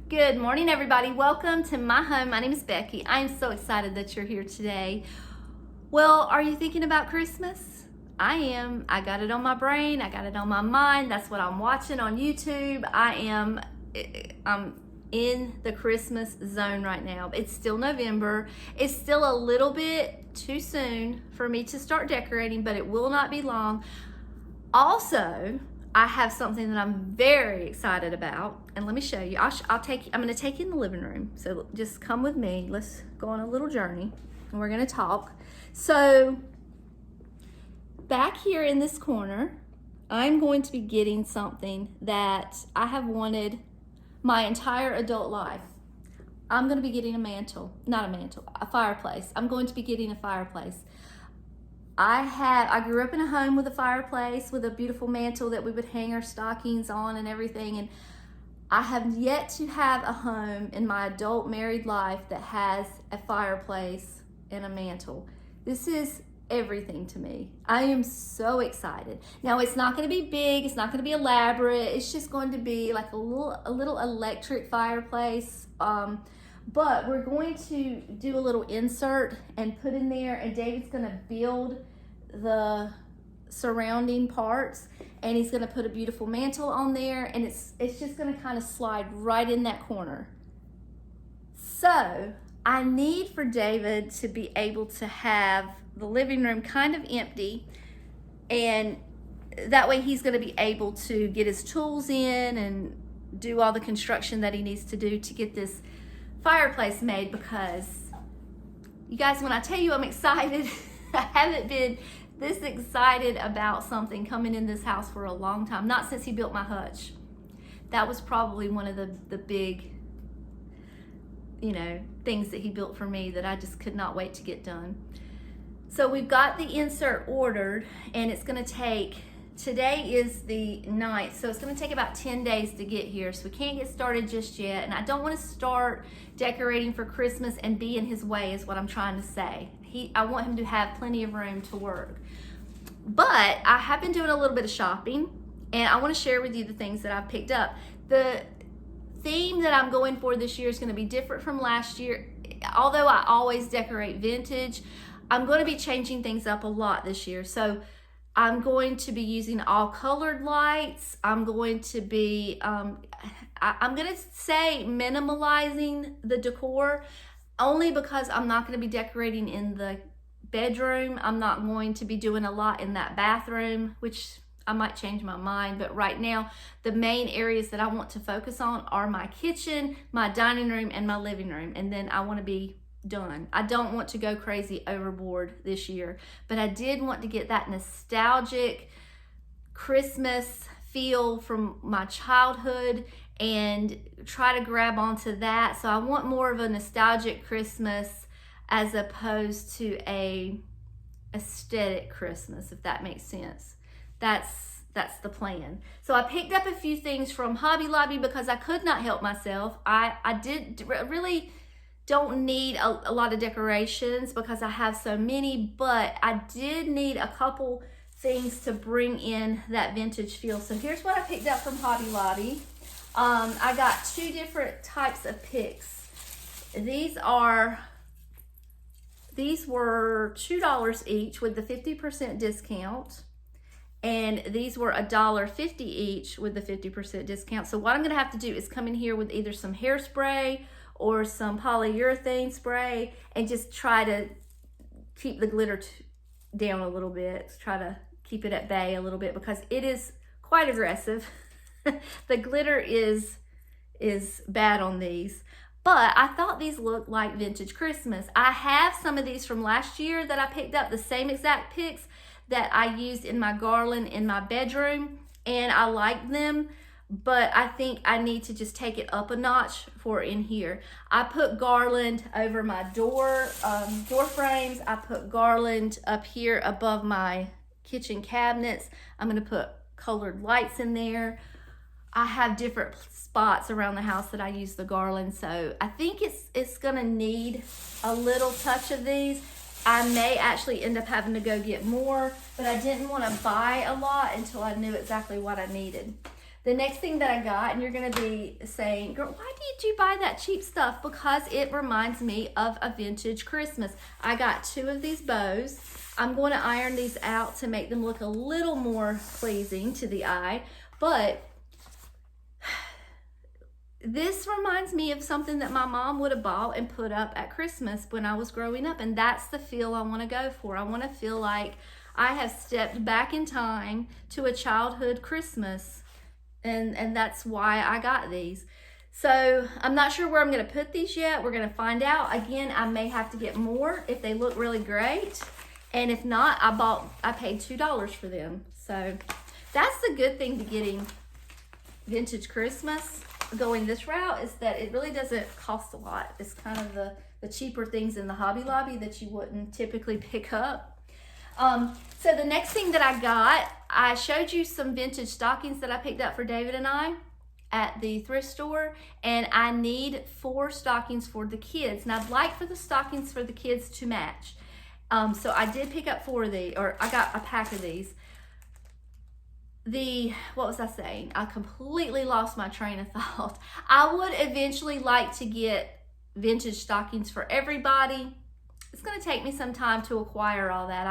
Good morning, everybody. Welcome to my home. My name is Becky. I'm so excited that you're here today. Well, are you thinking about Christmas? I am. I got it on my brain. I got it on my mind. That's what I'm watching on YouTube. I'm in the Christmas zone right now. It's still November. It's still a little bit too soon for me to start decorating, but it will not be long. Also, I have something that I'm very excited about, and let me show you. I'm going to take you in the living room. So just come with me. Let's go on a little journey, and we're going to talk. So back here in this corner, I'm going to be getting something that I have wanted my entire adult life. I'm going to be getting a fireplace. I'm going to be getting a fireplace. I grew up in a home with a fireplace, with a beautiful mantle that we would hang our stockings on and everything. And I have yet to have a home in my adult married life that has a fireplace and a mantle. This is everything to me. I am so excited. Now, it's not going to be big. It's not going to be elaborate. It's just going to be like a little electric fireplace. But we're going to do a little insert and put in there, and David's going to build the surrounding parts, and he's going to put a beautiful mantle on there, and it's just going to kind of slide right in that corner. So I need for David to be able to have the living room kind of empty, and that way he's going to be able to get his tools in and do all the construction that he needs to do to get this fireplace made. Because you guys, when I tell you I'm excited, I haven't been this excited about something coming in this house for a long time. Not since he built my hutch. That was probably one of the big, things that he built for me that I just could not wait to get done. So we've got the insert ordered, and it's going to take, today is the 9th, so it's going to take about 10 days to get here, so we can't get started just yet. And I don't want to start decorating for Christmas and be in his way, is what I'm trying to say. I want him to have plenty of room to work. But I have been doing a little bit of shopping, and I want to share with you the things that I've picked up. The theme that I'm going for this year is going to be different from last year. Although I always decorate vintage, I'm going to be changing things up a lot this year. So I'm going to be using all colored lights. I'm going to be, I'm going to say minimalizing the decor, only because I'm not going to be decorating in the bedroom. I'm not going to be doing a lot in that bathroom, which I might change my mind. But right now, the main areas that I want to focus on are my kitchen, my dining room, and my living room. And then I want to be done. I don't want to go crazy overboard this year, but I did want to get that nostalgic Christmas feel from my childhood and try to grab onto that. So I want more of a nostalgic Christmas as opposed to a aesthetic Christmas, if that makes sense. That's the plan. So I picked up a few things from Hobby Lobby because I could not help myself. I did really don't need a lot of decorations because I have so many, but I did need a couple things to bring in that vintage feel. So here's what I picked up from Hobby Lobby. I got 2 different types of picks. These were $2 each with the 50% discount, and these were $1.50 each with the 50% discount. So what I'm gonna have to do is come in here with either some hairspray or some polyurethane spray and just try to keep the glitter down a little bit, try to keep it at bay a little bit, because it is quite aggressive. The glitter is bad on these, but I thought these looked like vintage Christmas. I have some of these from last year that I picked up, the same exact picks that I used in my garland in my bedroom, and I like them. But I think I need to just take it up a notch for in here. I put garland over my door frames. I put garland up here above my kitchen cabinets. I'm gonna put colored lights in there. I have different spots around the house that I use the garland, so I think it's gonna need a little touch of these. I may actually end up having to go get more, but I didn't want to buy a lot until I knew exactly what I needed. The next thing that I got, and you're going to be saying, girl, why did you buy that cheap stuff? Because it reminds me of a vintage Christmas. I got 2 of these bows. I'm going to iron these out to make them look a little more pleasing to the eye. But this reminds me of something that my mom would have bought and put up at Christmas when I was growing up. And that's the feel I want to go for. I want to feel like I have stepped back in time to a childhood Christmas. And that's why I got these. So I'm not sure where I'm going to put these yet. We're going to find out. Again, I may have to get more if they look really great. And if not, I paid $2 for them. So that's the good thing to getting vintage Christmas going this route, is that it really doesn't cost a lot. It's kind of the cheaper things in the Hobby Lobby that you wouldn't typically pick up. So the next thing that I got, I showed you some vintage stockings that I picked up for David and I at the thrift store, and I need 4 stockings for the kids. And I'd like for the stockings for the kids to match. So I did pick up 4 of these, or I got a pack of these. What was I saying? I completely lost my train of thought. I would eventually like to get vintage stockings for everybody. It's going to take me some time to acquire all that.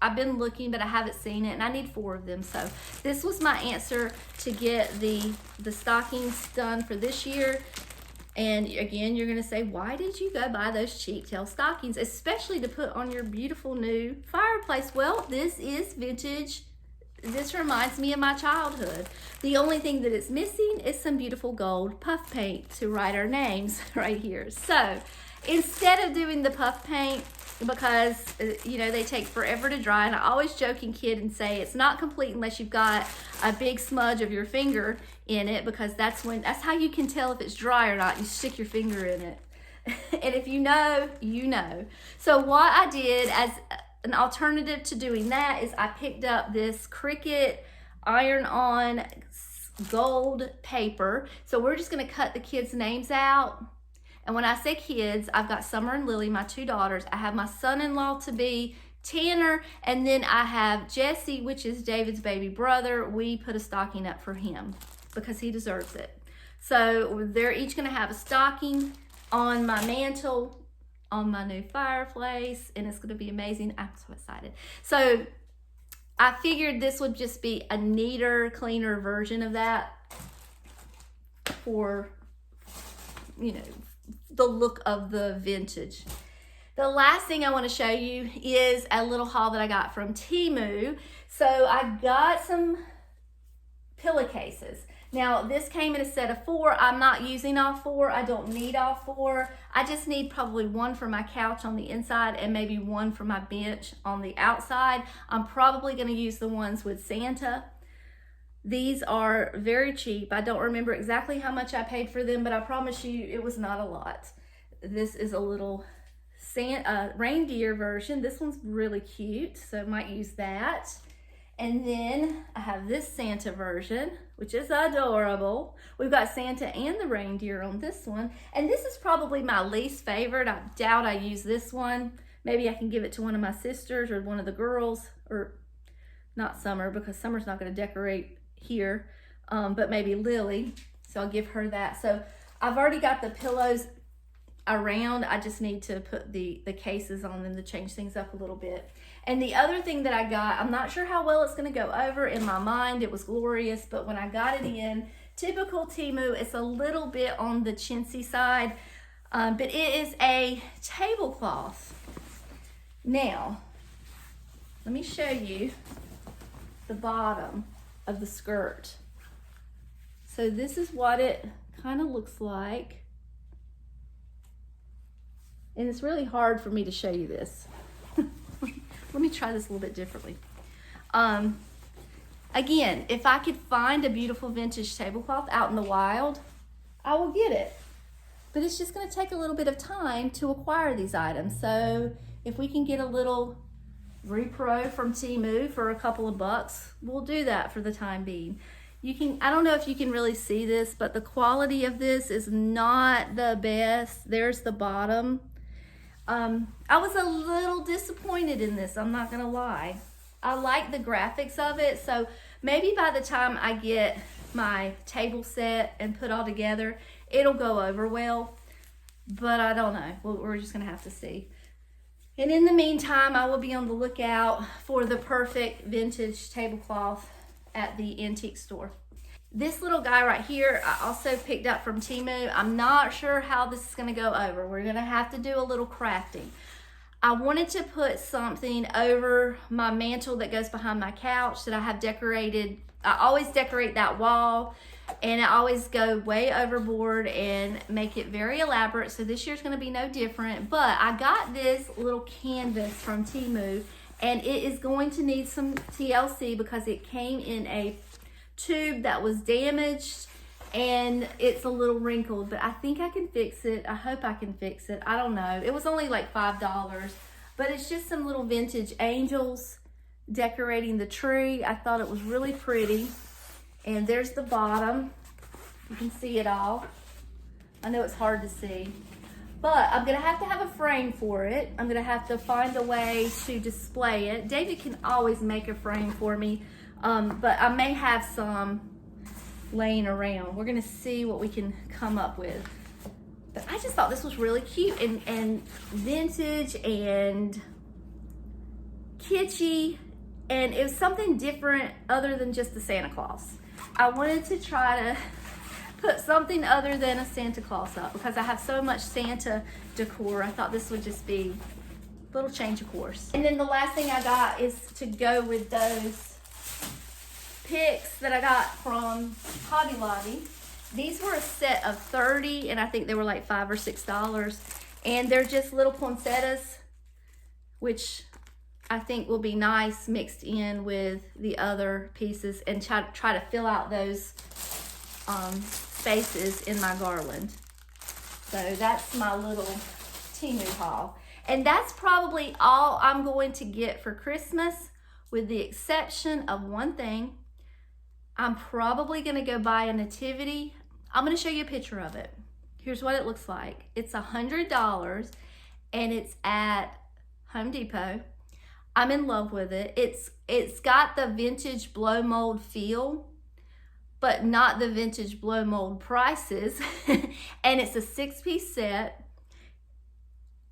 I've been looking, but I haven't seen it, and I need 4 of them. So this was my answer to get the stockings done for this year. And again, you're going to say, why did you go buy those cheap tail stockings, especially to put on your beautiful new fireplace? Well, this is vintage. This reminds me of my childhood. The only thing that it's missing is some beautiful gold puff paint to write our names right here. So instead of doing the puff paint, because they take forever to dry, and I always joke and kid and say it's not complete unless you've got a big smudge of your finger in it, because that's how you can tell if it's dry or not. You stick your finger in it. And if you know, you know. So what I did as an alternative to doing that is I picked up this Cricut iron-on gold paper. So we're just going to cut the kids' names out. And when I say kids, I've got Summer and Lily, my 2 daughters. I have my son-in-law to be Tanner, and then I have Jesse, which is David's baby brother. We put a stocking up for him because he deserves it. So they're each going to have a stocking on my mantle, on my new fireplace, and it's going to be amazing. I'm so excited. So I figured this would just be a neater, cleaner version of that for, the look of the vintage. The last thing I want to show you is a little haul that I got from Temu. So I got some pillowcases. Now this came in a set of 4. I'm not using all 4. I don't need all 4. I just need probably 1 for my couch on the inside and maybe 1 for my bench on the outside. I'm probably going to use the ones with Santa. These are very cheap. I don't remember exactly how much I paid for them, but I promise you it was not a lot. This is a little reindeer version. This one's really cute, so I might use that. And then I have this Santa version, which is adorable. We've got Santa and the reindeer on this one. And this is probably my least favorite. I doubt I use this one. Maybe I can give it to one of my sisters or one of the girls, or not Summer, because Summer's not going to decorate here, but maybe Lily. So I'll give her that. So I've already got the pillows around. I just need to put the cases on them to change things up a little bit. And the other thing that I got, I'm not sure how well it's going to go over. In my mind, it was glorious, but when I got it in, typical Temu, it's a little bit on the chintzy side, but it is a tablecloth. Now, let me show you the bottom of the skirt. So this is what it kind of looks like. And it's really hard for me to show you this. Let me try this a little bit differently. Again, if I could find a beautiful vintage tablecloth out in the wild, I will get it. But it's just going to take a little bit of time to acquire these items. So if we can get a little repro from Temu for a couple of bucks, we'll do that for the time being. I don't know if you can really see this, but the quality of this is not the best. There's the bottom. I was a little disappointed in this, I'm not gonna lie. I like the graphics of it, so Maybe by the time I get my table set and put all together, it'll go over well, but I don't know. We're just gonna have to see. And in the meantime, I will be on the lookout for the perfect vintage tablecloth at the antique store. This little guy right here, I also picked up from Temu. I'm not sure how this is gonna go over. We're gonna have to do a little crafting. I wanted to put something over my mantle that goes behind my couch that I have decorated. I always decorate that wall, and I always go way overboard and make it very elaborate. So this year's gonna be no different. But I got this little canvas from Temu, and it is going to need some TLC because it came in a tube that was damaged and it's a little wrinkled, but I think I can fix it. I hope I can fix it. I don't know. It was only like $5, but it's just some little vintage angels decorating the tree. I thought it was really pretty. And there's the bottom. You can see it all. I know it's hard to see, but I'm gonna have to have a frame for it. I'm gonna have to find a way to display it. David can always make a frame for me, but I may have some laying around. We're gonna see what we can come up with. But I just thought this was really cute and vintage and kitschy, and it was something different other than just the Santa Claus. I wanted to try to put something other than a Santa Claus up because I have so much Santa decor. I thought this would just be a little change of course. And then the last thing I got is to go with those picks that I got from Hobby Lobby. These were a set of 30, and I think they were like $5 or $6. And they're just little poinsettias, which I think will be nice mixed in with the other pieces and try to fill out those spaces in my garland. So that's my little Temu haul. And that's probably all I'm going to get for Christmas, with the exception of one thing. I'm probably gonna go buy a nativity. I'm gonna show you a picture of it. Here's what it looks like. It's $100 and it's at Home Depot. I'm in love with it. It's got the vintage blow mold feel, but not the vintage blow mold prices. And it's a 6-piece set.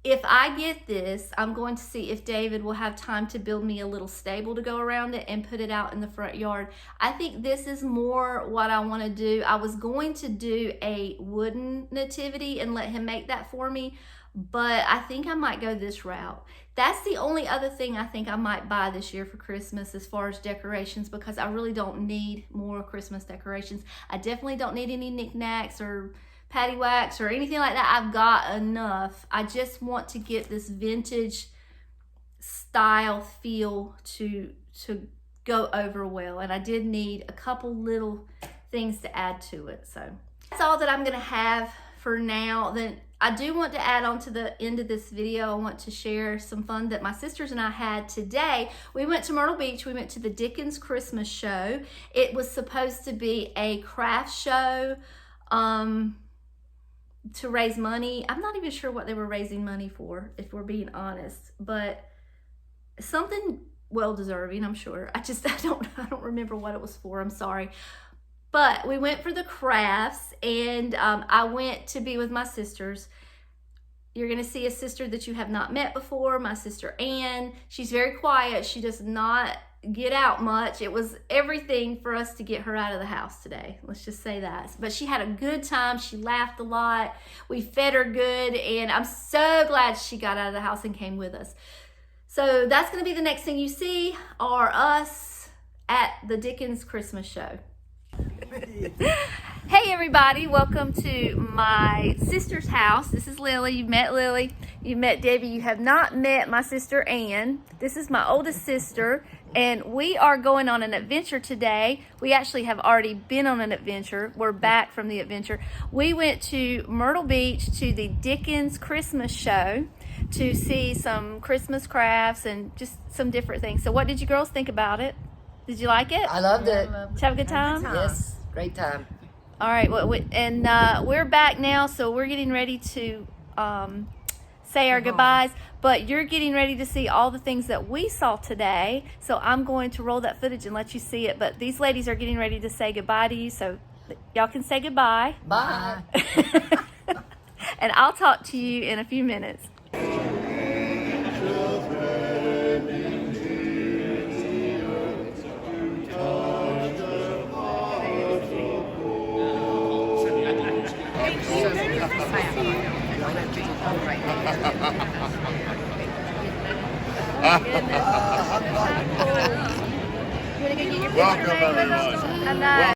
If I get this, I'm going to see if David will have time to build me a little stable to go around it and put it out in the front yard. I think this is more what I want to do. I was going to do a wooden nativity and let him make that for me, but I think I might go this route. That's the only other thing I think I might buy this year for Christmas as far as decorations, because I really don't need more Christmas decorations. I definitely don't need any knickknacks or patty wax or anything like that. I've got enough. I just want to get this vintage style feel to go over well, and I did need a couple little things to add to it. So that's all that I'm gonna have for now. Then I do want to add on to the end of this video, I want to share some fun that my sisters and I had today. We went to Myrtle Beach. We went to the Dickens Christmas show. It was supposed to be a craft show to raise money. I'm not even sure what they were raising money for, if we're being honest, but something well deserving, I'm sure. I don't remember what it was for. I'm sorry. But we went for the crafts, and I went to be with my sisters. You're gonna see a sister that you have not met before, my sister Ann. She's very quiet. She does not get out much. It was everything for us to get her out of the house today. Let's just say that. But she had a good time. She laughed a lot. We fed her good, and I'm so glad she got out of the house and came with us. So that's gonna be the next thing you see, are us at the Dickens Christmas show. Hey everybody, welcome to my sister's house. This is Lily. You've met Lily. You've met Debbie. You have not met my sister Ann. This is my oldest sister, and we are going on an adventure today. We actually have already been on an adventure. We're back from the adventure. We went to Myrtle Beach to the Dickens Christmas show to see some Christmas crafts and just some different things. So what did you girls think about it? Did you like it? I loved it. Did you have a good time? Yes, great time. All right, well, and we're back now, so we're getting ready to say our goodbyes, but you're getting ready to see all the things that we saw today. So I'm going to roll that footage and let you see it. But these ladies are getting ready to say goodbye to you, so y'all can say goodbye. Bye. And I'll talk to you in a few minutes. Welcome, everyone. I know.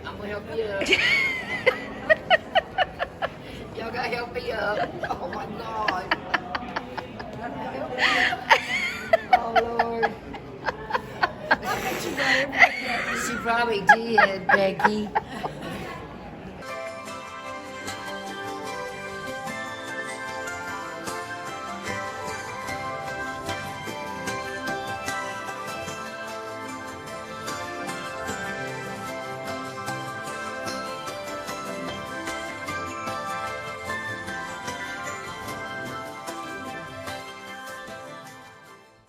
I'm gonna help you up. Y'all gotta help me up. Oh my God. Oh Lord. I bet you got everything. She probably did, Becky.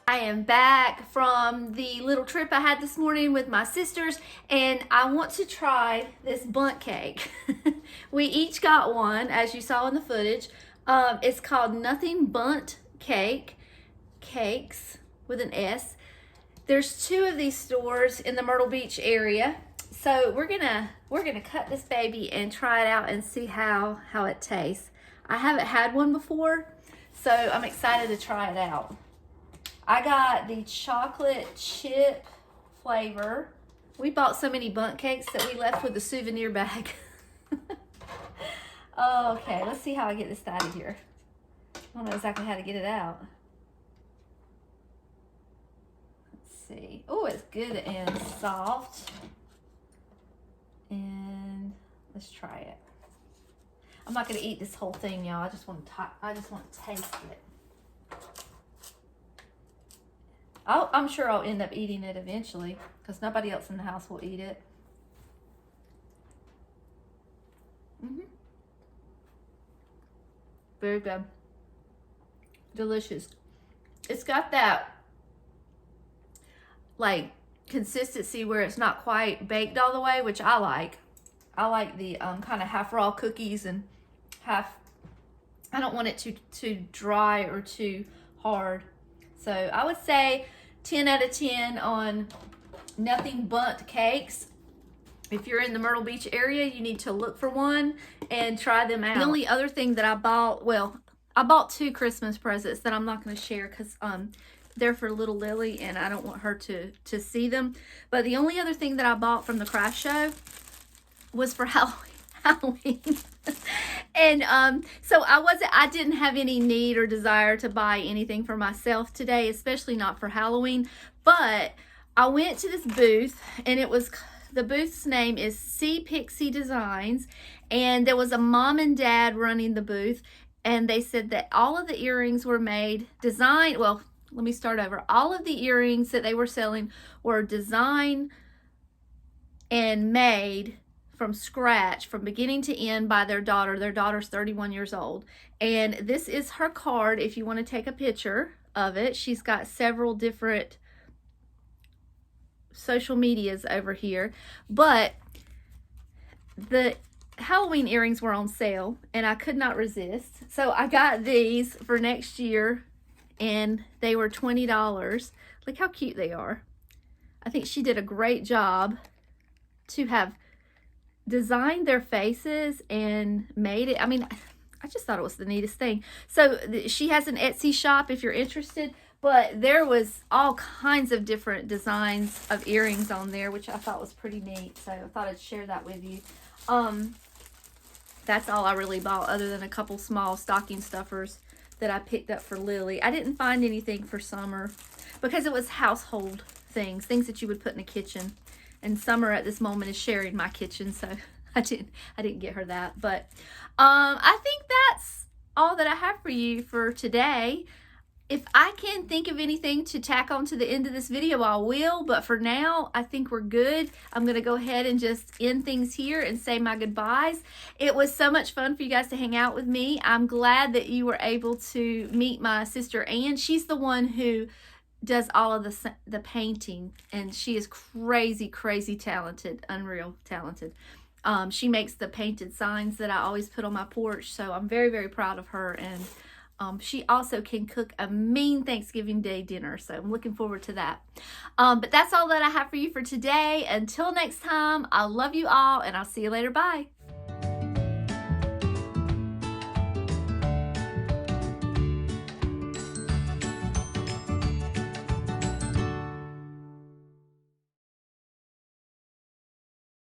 I am back from the little trip I had this morning with my sisters, and I want to try this bundt cake. We each got one, as you saw in the footage. It's called Nothing Bundt Cake, Cakes with an S. There's 2 of these stores in the Myrtle Beach area. So we're gonna cut this baby and try it out and see how it tastes. I haven't had one before, so I'm excited to try it out. I got the chocolate chip flavor. We bought so many bundt cakes that we left with the souvenir bag. Okay, let's see how I get this out of here. I don't know exactly how to get it out. Let's see. Oh, it's good and soft. And let's try it. I'm not gonna eat this whole thing, y'all. I just want to taste it. I'm sure I'll end up eating it eventually because nobody else in the house will eat it. Very good. Delicious. It's got that like consistency where it's not quite baked all the way, which I like. I like the kind of half raw cookies and half, I don't want it too dry or too hard. So I would say 10 out of 10 on nothing bundt cakes. If you're in the Myrtle Beach area, you need to look for one and try them out. The only other thing that I bought, well, I bought 2 Christmas presents that I'm not going to share because they're for little Lily and I don't want her to see them. But the only other thing that I bought from the craft show was for Halloween. And so I didn't have any need or desire to buy anything for myself today, especially not for Halloween. But I went to this booth, and the booth's name is Sea Pixie Designs, and there was a mom and dad running the booth, and they said that all of the earrings were well, let me start over. All of the earrings that they were selling were designed and made from scratch, from beginning to end, by their daughter. Their daughter's 31 years old. And this is her card if you want to take a picture of it. She's got several different social medias over here. But the Halloween earrings were on sale, and I could not resist. So I got these for next year, and they were $20. Look how cute they are. I think she did a great job to have designed their faces and made it. I mean, I just thought it was the neatest thing. So she has an Etsy shop if you're interested, but there was all kinds of different designs of earrings on there, which I thought was pretty neat. So I thought I'd share that with you. That's all I really bought, other than a couple small stocking stuffers that I picked up for Lily. I didn't find anything for Summer because it was household things that you would put in the kitchen. And Summer at this moment is sharing my kitchen, so I didn't get her that. But I think that's all that I have for you for today. If I can think of anything to tack on to the end of this video, I will. But for now, I think we're good. I'm going to go ahead and just end things here and say my goodbyes. It was so much fun for you guys to hang out with me. I'm glad that you were able to meet my sister Ann. She's the one who does all of the painting, and she is crazy talented, unreal talented. She makes the painted signs that I always put on my porch, so I'm very proud of her. And she also can cook a mean Thanksgiving Day dinner, so I'm looking forward to that. But that's all that I have for you for today. Until next time, I love you all, and I'll see you later. Bye.